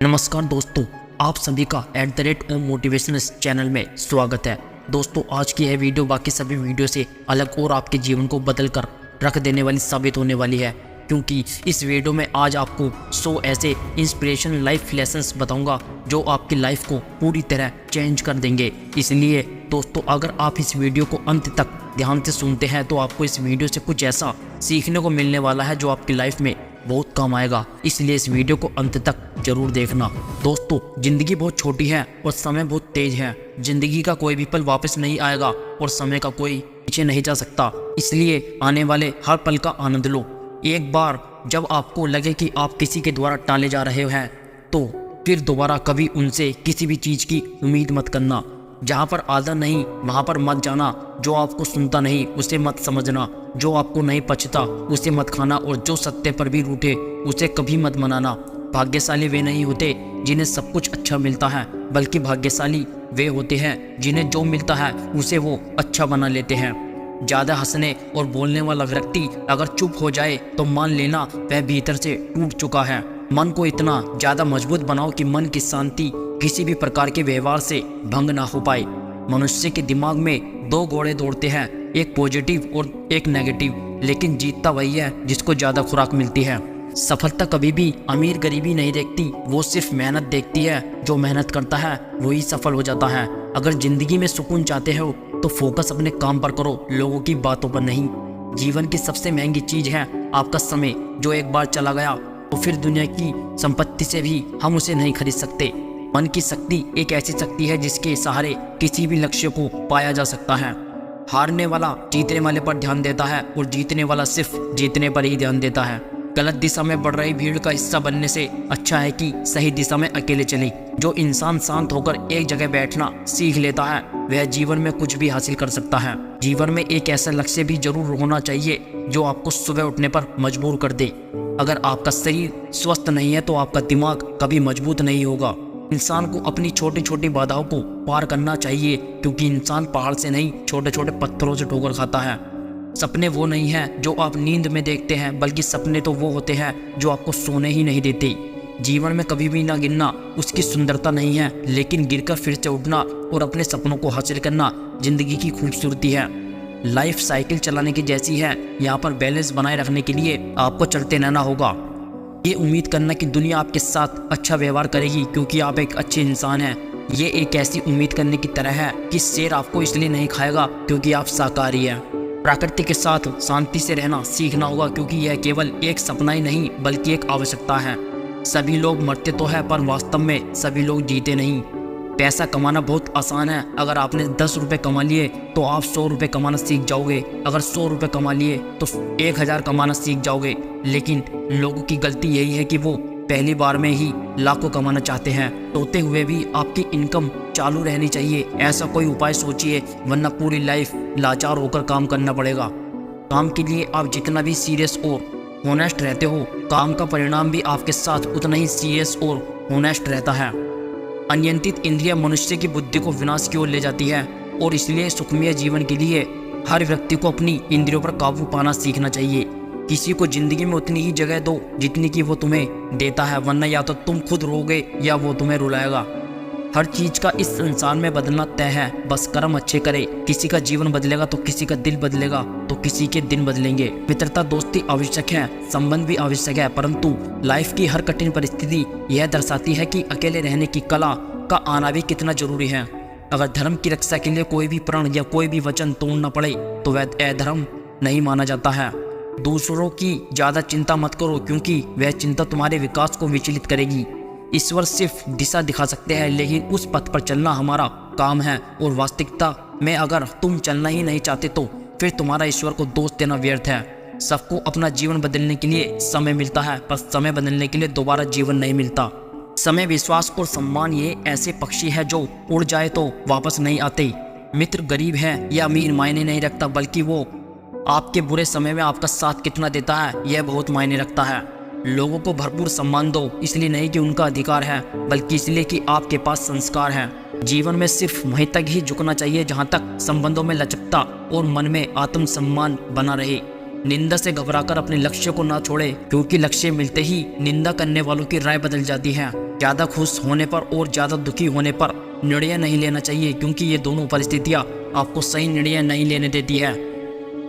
नमस्कार दोस्तों, आप सभी का @ओम मोटिवेशनल चैनल में स्वागत है। दोस्तों, आज की यह वीडियो बाकी सभी वीडियो से अलग और आपके जीवन को बदल कर रख देने वाली साबित होने वाली है, क्योंकि इस वीडियो में आज आपको 100 ऐसे इंस्पिरेशनल लाइफ लेसन्स बताऊंगा जो आपकी लाइफ को पूरी तरह चेंज कर देंगे। इसलिए दोस्तों, अगर आप इस वीडियो को अंत तक ध्यान से सुनते हैं तो आपको इस वीडियो से कुछ ऐसा सीखने को मिलने वाला है जो आपकी लाइफ में बहुत काम आएगा। इसलिए इस वीडियो को अंत तक जरूर देखना। दोस्तों, जिंदगी बहुत छोटी है और समय बहुत तेज है। जिंदगी का कोई भी पल वापस नहीं आएगा और समय का कोई पीछे नहीं जा सकता। इसलिए आने वाले हर पल का आनंद लो। एक बार जब आपको लगे कि आप किसी के द्वारा टाले जा रहे हैं तो फिर दोबारा कभी उनसे किसी भी चीज़ की उम्मीद मत करना। जहाँ पर आदर नहीं वहाँ पर मत जाना। जो आपको सुनता नहीं उसे मत समझना। जो आपको नहीं पचता उसे मत खाना। और जो सत्य पर भी रूठे उसे कभी मत मनाना। भाग्यशाली वे नहीं होते जिन्हें सब कुछ अच्छा मिलता है, बल्कि भाग्यशाली वे होते हैं जिन्हें जो मिलता है उसे वो अच्छा बना लेते हैं। ज़्यादा हंसने और बोलने वाला व्यक्ति अगर चुप हो जाए तो मान लेना वह भीतर से टूट चुका है। मन को इतना ज़्यादा मजबूत बनाओ कि मन की शांति किसी भी प्रकार के व्यवहार से भंग ना हो पाए। मनुष्य के दिमाग में दो घोड़े दौड़ते हैं, एक पॉजिटिव और एक नेगेटिव, लेकिन जीतता वही है जिसको ज़्यादा खुराक मिलती है। सफलता कभी भी अमीर गरीबी नहीं देखती, वो सिर्फ मेहनत देखती है। जो मेहनत करता है वही सफल हो जाता है। अगर जिंदगी में सुकून चाहते हो तो फोकस अपने काम पर करो, लोगों की बातों पर नहीं। जीवन की सबसे महंगी चीज है आपका समय, जो एक बार चला गया तो फिर दुनिया की संपत्ति से भी हम उसे नहीं खरीद सकते। मन की शक्ति एक ऐसी शक्ति है जिसके सहारे किसी भी लक्ष्य को पाया जा सकता है। हारने वाला जीतने वाले पर ध्यान देता है और जीतने वाला सिर्फ जीतने पर ही ध्यान देता है। गलत दिशा में बढ़ रही भीड़ का हिस्सा बनने से अच्छा है कि सही दिशा में अकेले चले। जो इंसान शांत होकर एक जगह बैठना सीख लेता है वह जीवन में कुछ भी हासिल कर सकता है। जीवन में एक ऐसा लक्ष्य भी जरूर होना चाहिए जो आपको सुबह उठने पर मजबूर कर दे। अगर आपका शरीर स्वस्थ नहीं है तो आपका दिमाग कभी मजबूत नहीं होगा। इंसान को अपनी छोटी छोटी बाधाओं को पार करना चाहिए, क्योंकि इंसान पहाड़ से नहीं छोटे छोटे पत्थरों से ठोकर खाता है। सपने वो नहीं हैं जो आप नींद में देखते हैं, बल्कि सपने तो वो होते हैं जो आपको सोने ही नहीं देते। जीवन में कभी भी ना गिरना उसकी सुंदरता नहीं है, लेकिन गिरकर फिर से उठना और अपने सपनों को हासिल करना जिंदगी की खूबसूरती है। लाइफ साइकिल चलाने की जैसी है, यहाँ पर बैलेंस बनाए रखने के लिए आपको चलते रहना होगा। ये उम्मीद करना कि दुनिया आपके साथ अच्छा व्यवहार करेगी क्योंकि आप एक अच्छे इंसान हैं, ये एक ऐसी उम्मीद करने की तरह है कि शेर आपको इसलिए नहीं खाएगा क्योंकि आप शाकाहारी हैं। प्रकृति के साथ शांति से रहना सीखना होगा, क्योंकि यह केवल एक सपना ही नहीं बल्कि एक आवश्यकता है। सभी लोग मरते तो है पर वास्तव में सभी लोग जीते नहीं। पैसा कमाना बहुत आसान है। अगर आपने 10 रुपये कमा लिए तो आप 100 रुपये कमाना सीख जाओगे। अगर 100 रुपये कमा लिए तो 1000 कमाना सीख जाओगे। लेकिन लोगों की गलती यही है कि वो पहली बार में ही लाखों कमाना चाहते हैं। सोते हुए भी आपकी इनकम चालू रहनी चाहिए। ऐसा कोई उपाय सोचिए, वरना पूरी लाइफ लाचार होकर काम करना पड़ेगा। काम के लिए आप जितना भी सीरियस और होनेस्ट रहते हो, काम का परिणाम भी आपके साथ उतना ही सीरियस और होनेस्ट रहता है। अनियंत्रित इंद्रियां मनुष्य की बुद्धि को विनाश की ओर ले जाती है, और इसलिए सुखमय जीवन के लिए हर व्यक्ति को अपनी इंद्रियों पर काबू पाना सीखना चाहिए। किसी को जिंदगी में उतनी ही जगह दो जितनी की वो तुम्हें देता है, वरना या तो तुम खुद रोगे या वो तुम्हें रुलाएगा। हर चीज का इस संसार में बदलना तय है, बस कर्म अच्छे करे। किसी का जीवन बदलेगा तो किसी का दिल बदलेगा तो किसी के दिन बदलेंगे। मित्रता दोस्ती आवश्यक है, संबंध भी आवश्यक है, परंतु लाइफ की हर कठिन परिस्थिति यह दर्शाती है कि अकेले रहने की कला का आना भी कितना जरूरी है। अगर धर्म की रक्षा के लिए कोई भी प्रण या कोई भी वचन तोड़ना पड़े तो वह अधर्म नहीं माना जाता है। दूसरों की ज्यादा चिंता मत करो, क्योंकि वह चिंता तुम्हारे विकास को विचलित करेगी। ईश्वर सिर्फ दिशा दिखा सकते हैं, लेकिन उस पथ पर चलना हमारा काम है। और वास्तविकता में अगर तुम चलना ही नहीं चाहते तो फिर तुम्हारा ईश्वर को दोष देना व्यर्थ है। सबको अपना जीवन बदलने के लिए समय मिलता है, पर समय बदलने के लिए दोबारा जीवन नहीं मिलता। समय, विश्वास और सम्मान ये ऐसे पक्षी है जो उड़ जाए तो वापस नहीं आते। मित्र गरीब है या अमीर मायने नहीं रखता, बल्कि वो आपके बुरे समय में आपका साथ कितना देता है यह बहुत मायने रखता है। लोगों को भरपूर सम्मान दो, इसलिए नहीं कि उनका अधिकार है, बल्कि इसलिए कि आपके पास संस्कार है। जीवन में सिर्फ वहीं तक ही झुकना चाहिए जहां तक संबंधों में लचकता और मन में आत्मसम्मान बना रहे। निंदा से घबराकर अपने लक्ष्य को ना छोड़े, क्योंकि लक्ष्य मिलते ही निंदा करने वालों की राय बदल जाती है। ज्यादा खुश होने पर और ज्यादा दुखी होने पर निर्णय नहीं लेना चाहिए, क्योंकि ये दोनों परिस्थितियां आपको सही निर्णय नहीं लेने देती है।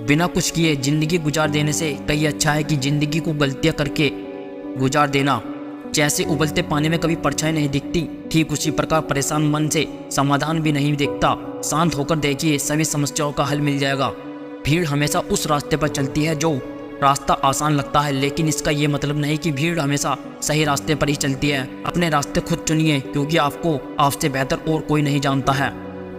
बिना कुछ किए जिंदगी गुजार देने से कहीं अच्छा है कि जिंदगी को गलतियां करके गुजार देना। जैसे उबलते पानी में कभी परछाई नहीं दिखती, ठीक उसी प्रकार परेशान मन से समाधान भी नहीं दिखता। शांत होकर देखिए, सभी समस्याओं का हल मिल जाएगा। भीड़ हमेशा उस रास्ते पर चलती है जो रास्ता आसान लगता है, लेकिन इसका ये मतलब नहीं कि भीड़ हमेशा सही रास्ते पर ही चलती है। अपने रास्ते खुद चुनिए, क्योंकि आपको आपसे बेहतर और कोई नहीं जानता है।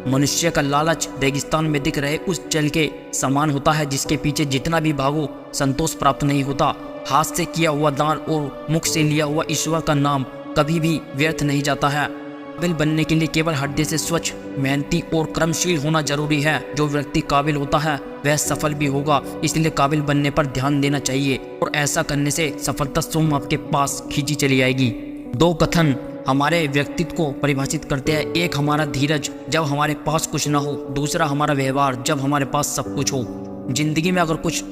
मनुष्य का लालच रेगिस्तान में दिख रहे उस जल के समान होता है, जिसके पीछे जितना भी भागो संतोष प्राप्त नहीं होता। हाथ से किया हुआ दान और मुख से लिया हुआ ईश्वर का नाम कभी भी व्यर्थ नहीं जाता है। काबिल बनने के लिए केवल हृदय से स्वच्छ, मेहनती और कर्मशील होना जरूरी है। जो व्यक्ति काबिल होता है वह सफल भी होगा, इसलिए काबिल बनने पर ध्यान देना चाहिए, और ऐसा करने से सफलता स्वयं आपके पास खींची चली आएगी। दो कथन हमारे व्यक्तित्व को परिभाषित करते हैं। एक हमारा धीरज, जब हमारे पास कुछ न हो। दूसरा हमारा व्यवहार, जब हमारे पास सब कुछ हो। जिंदगी में अगर कुछ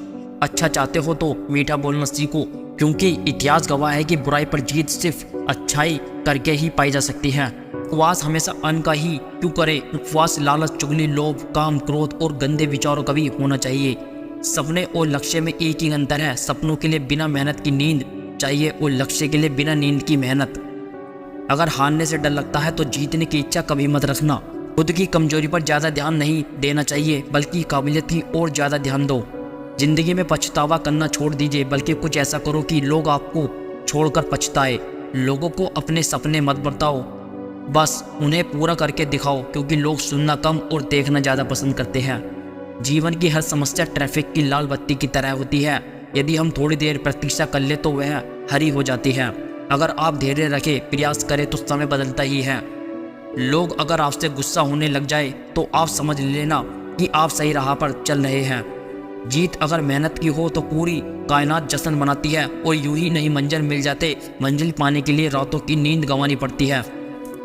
अच्छा चाहते हो तो मीठा बोलना सीखो, क्योंकि इतिहास गवाह है कि बुराई पर जीत सिर्फ अच्छाई करके ही पाई जा सकती है। उपवास हमेशा अन्न का ही क्यों करे? उपवास लालच, चुगली, लोभ, काम, क्रोध और गंदे विचारों का भी होना चाहिए। सपने और लक्ष्य में एक ही अंतर है। सपनों के लिए बिना मेहनत की नींद चाहिए और लक्ष्य के लिए बिना नींद की मेहनत। अगर हारने से डर लगता है तो जीतने की इच्छा कभी मत रखना। खुद की कमजोरी पर ज्यादा ध्यान नहीं देना चाहिए, बल्कि काबिलियत की ओर ज्यादा ध्यान दो। जिंदगी में पछतावा करना छोड़ दीजिए, बल्कि कुछ ऐसा करो कि लोग आपको छोड़कर पछताए। लोगों को अपने सपने मत बताओ, बस उन्हें पूरा करके दिखाओ, क्योंकि लोग सुनना कम और देखना ज़्यादा पसंद करते हैं। जीवन की हर समस्या ट्रैफिक की लाल बत्ती की तरह होती है। यदि हम थोड़ी देर प्रतीक्षा कर ले तो वह हरी हो जाती है। अगर आप धैर्य रखें, प्रयास करें तो समय बदलता ही है। लोग अगर आपसे गुस्सा होने लग जाए तो आप समझ लेना कि आप सही राह पर चल रहे हैं। जीत अगर मेहनत की हो तो पूरी कायनात जश्न मनाती है, और यूं ही नहीं मंजिल मिल जाते। मंजिल पाने के लिए रातों की नींद गंवानी पड़ती है।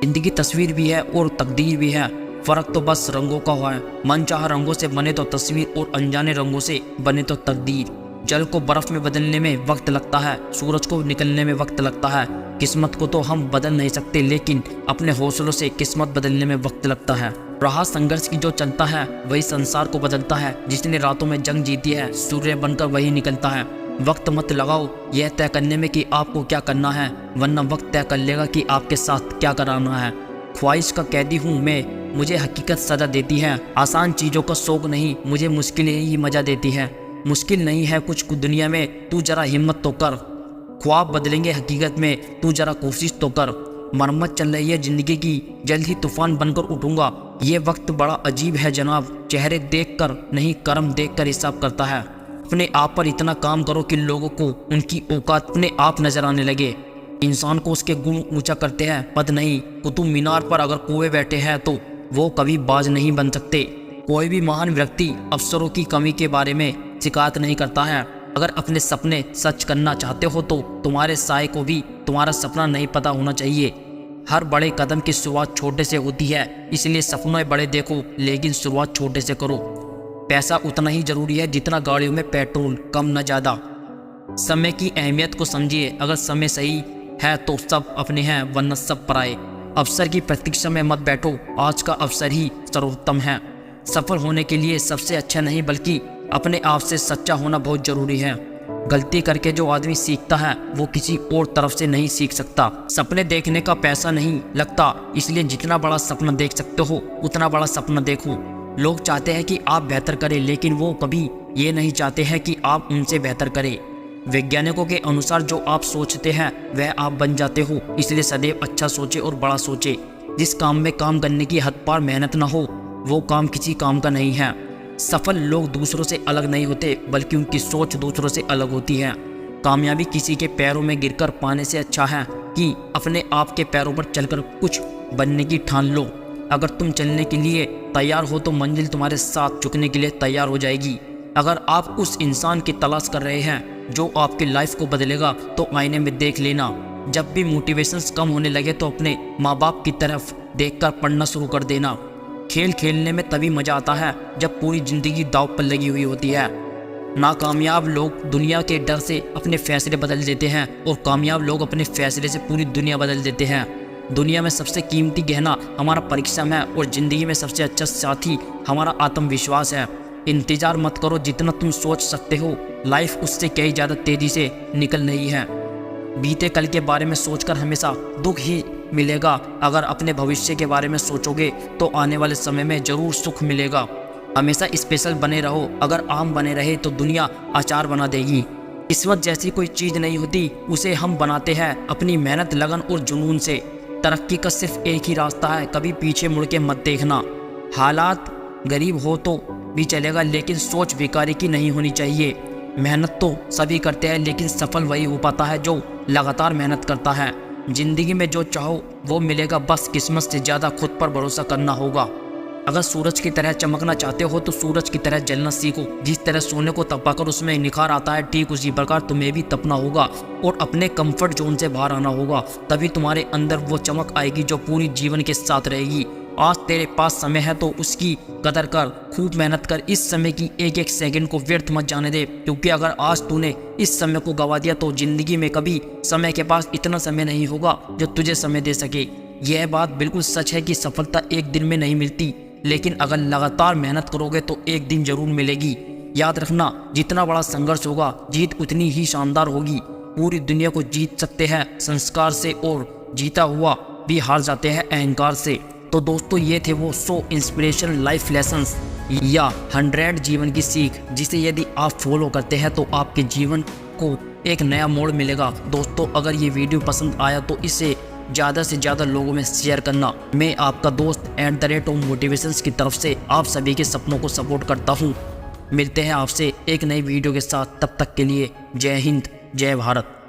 जिंदगी तस्वीर भी है और तकदीर भी है, फर्क तो बस रंगों का हुआ है। मनचाहा रंगों से बने तो तस्वीर, और अनजाने रंगों से बने तो तकदीर। जल को बर्फ में बदलने में वक्त लगता है, सूरज को निकलने में वक्त लगता है। किस्मत को तो हम बदल नहीं सकते, लेकिन अपने हौसलों से किस्मत बदलने में वक्त लगता है। राह संघर्ष की जो चलता है वही संसार को बदलता है। जिसने रातों में जंग जीती है, सूर्य बनकर वही निकलता है। वक्त मत लगाओ यह तय करने में कि आपको क्या करना है, वरना वक्त तय कर लेगा कि आपके साथ क्या कराना है। ख्वाहिश का कैदी हूँ मैं, मुझे हकीकत सजा देती है। आसान चीज़ों का शौक नहीं, मुझे मुश्किलें ही मजा देती है। मुश्किल नहीं है कुछ दुनिया में, तू जरा हिम्मत तो कर। ख्वाब बदलेंगे हकीकत में, तू जरा कोशिश तो कर। मरम्मत चल रही है जिंदगी की, जल्द ही तूफान बनकर उठूंगा। ये वक्त बड़ा अजीब है जनाब, चेहरे देखकर नहीं कर्म देखकर हिसाब करता है। अपने आप पर इतना काम करो कि लोगों को उनकी औकात अपने आप नजर आने लगे। इंसान को उसके गुण ऊंचा करते हैं, पद नहीं। कुतुब मीनार पर अगर कुएं बैठे हैं तो वो कभी बाज नहीं बन सकते। कोई भी महान व्यक्ति अवसरों की कमी के बारे में शिकायत नहीं करता है। अगर अपने सपने सच करना चाहते हो तो तुम्हारे साए को भी तुम्हारा सपना नहीं पता होना चाहिए। हर बड़े कदम की शुरुआत छोटे से होती है, इसलिए सपने बड़े देखो लेकिन शुरुआत छोटे से करो। पैसा उतना ही जरूरी है जितना गाड़ियों में पेट्रोल, कम न ज़्यादा। समय की अहमियत को समझिए, अगर समय सही है तो सब अपने हैं, वरना सब पराए। अवसर की प्रतीक्षा में मत बैठो, आज का अवसर ही सर्वोत्तम है। सफल होने के लिए सबसे अच्छा नहीं बल्कि अपने आप से सच्चा होना बहुत जरूरी है। गलती करके जो आदमी सीखता है वो किसी और तरफ से नहीं सीख सकता। सपने देखने का पैसा नहीं लगता, इसलिए जितना बड़ा सपना देख सकते हो उतना बड़ा सपना देखो। लोग चाहते हैं कि आप बेहतर करें, लेकिन वो कभी ये नहीं चाहते हैं कि आप उनसे बेहतर करें। वैज्ञानिकों के अनुसार जो आप सोचते हैं वह आप बन जाते हो, इसलिए सदैव अच्छा सोचे और बड़ा सोचे। जिस काम में काम करने की हद पार मेहनत ना हो वो काम किसी काम का नहीं है। सफल लोग दूसरों से अलग नहीं होते, बल्कि उनकी सोच दूसरों से अलग होती है। कामयाबी किसी के पैरों में गिरकर पाने से अच्छा है कि अपने आप के पैरों पर चलकर कुछ बनने की ठान लो। अगर तुम चलने के लिए तैयार हो तो मंजिल तुम्हारे साथ झुकने के लिए तैयार हो जाएगी। अगर आप उस इंसान की तलाश कर रहे हैं जो आपकी लाइफ को बदलेगा तो आईने में देख लेना। जब भी मोटिवेशंस कम होने लगे तो अपने माँ बाप की तरफ देखकर पढ़ना शुरू कर देना। खेल खेलने में तभी मजा आता है जब पूरी जिंदगी दांव पर लगी हुई होती है। नाकामयाब लोग दुनिया के डर से अपने फैसले बदल देते हैं और कामयाब लोग अपने फैसले से पूरी दुनिया बदल देते हैं। दुनिया में सबसे कीमती गहना हमारा परिश्रम है और ज़िंदगी में सबसे अच्छा साथी हमारा आत्मविश्वास है। इंतज़ार मत करो, जितना तुम सोच सकते हो लाइफ उससे कई ज़्यादा तेज़ी से निकल रही है। बीते कल के बारे में सोचकर हमेशा दुख ही मिलेगा। अगर अपने भविष्य के बारे में सोचोगे तो आने वाले समय में ज़रूर सुख मिलेगा। हमेशा स्पेशल बने रहो, अगर आम बने रहे तो दुनिया अचार बना देगी। किस्मत जैसी कोई चीज़ नहीं होती, उसे हम बनाते हैं अपनी मेहनत, लगन और जुनून से। तरक्की का सिर्फ एक ही रास्ता है, कभी पीछे मुड़ के मत देखना। हालात गरीब हो तो भी चलेगा, लेकिन सोच भिखारी की नहीं होनी चाहिए। मेहनत तो सभी करते हैं, लेकिन सफल वही हो पाता है जो लगातार मेहनत करता है। ज़िंदगी में जो चाहो वो मिलेगा, बस किस्मत से ज़्यादा खुद पर भरोसा करना होगा। अगर सूरज की तरह चमकना चाहते हो तो सूरज की तरह जलना सीखो। जिस तरह सोने को तपाकर उसमें निखार आता है, ठीक उसी प्रकार तुम्हें भी तपना होगा और अपने कंफर्ट जोन से बाहर आना होगा। तभी तुम्हारे अंदर वो चमक आएगी जो पूरी जीवन के साथ रहेगी। आज तेरे पास समय है तो उसकी कदर कर, खूब मेहनत कर। इस समय की एक एक सेकंड को व्यर्थ मत जाने दे, क्योंकि अगर आज तूने इस समय को गवा दिया तो जिंदगी में कभी समय के पास इतना समय नहीं होगा जो तुझे समय दे सके। यह बात बिल्कुल सच है कि सफलता एक दिन में नहीं मिलती, लेकिन अगर लगातार मेहनत करोगे तो एक दिन जरूर मिलेगी। याद रखना, जितना बड़ा संघर्ष होगा जीत उतनी ही शानदार होगी। पूरी दुनिया को जीत सकते हैं संस्कार से, और जीता हुआ भी हार जाते हैं अहंकार से। तो दोस्तों, ये थे वो 100 इंस्पिरेशनल लाइफ लेसन्स या 100 जीवन की सीख, जिसे यदि आप फॉलो करते हैं तो आपके जीवन को एक नया मोड़ मिलेगा। दोस्तों, अगर ये वीडियो पसंद आया तो इसे ज़्यादा से ज़्यादा लोगों में शेयर करना। मैं आपका दोस्त @motivations की तरफ से आप सभी के सपनों को सपोर्ट करता हूँ। मिलते हैं आपसे एक नई वीडियो के साथ, तब तक के लिए जय हिंद, जय भारत।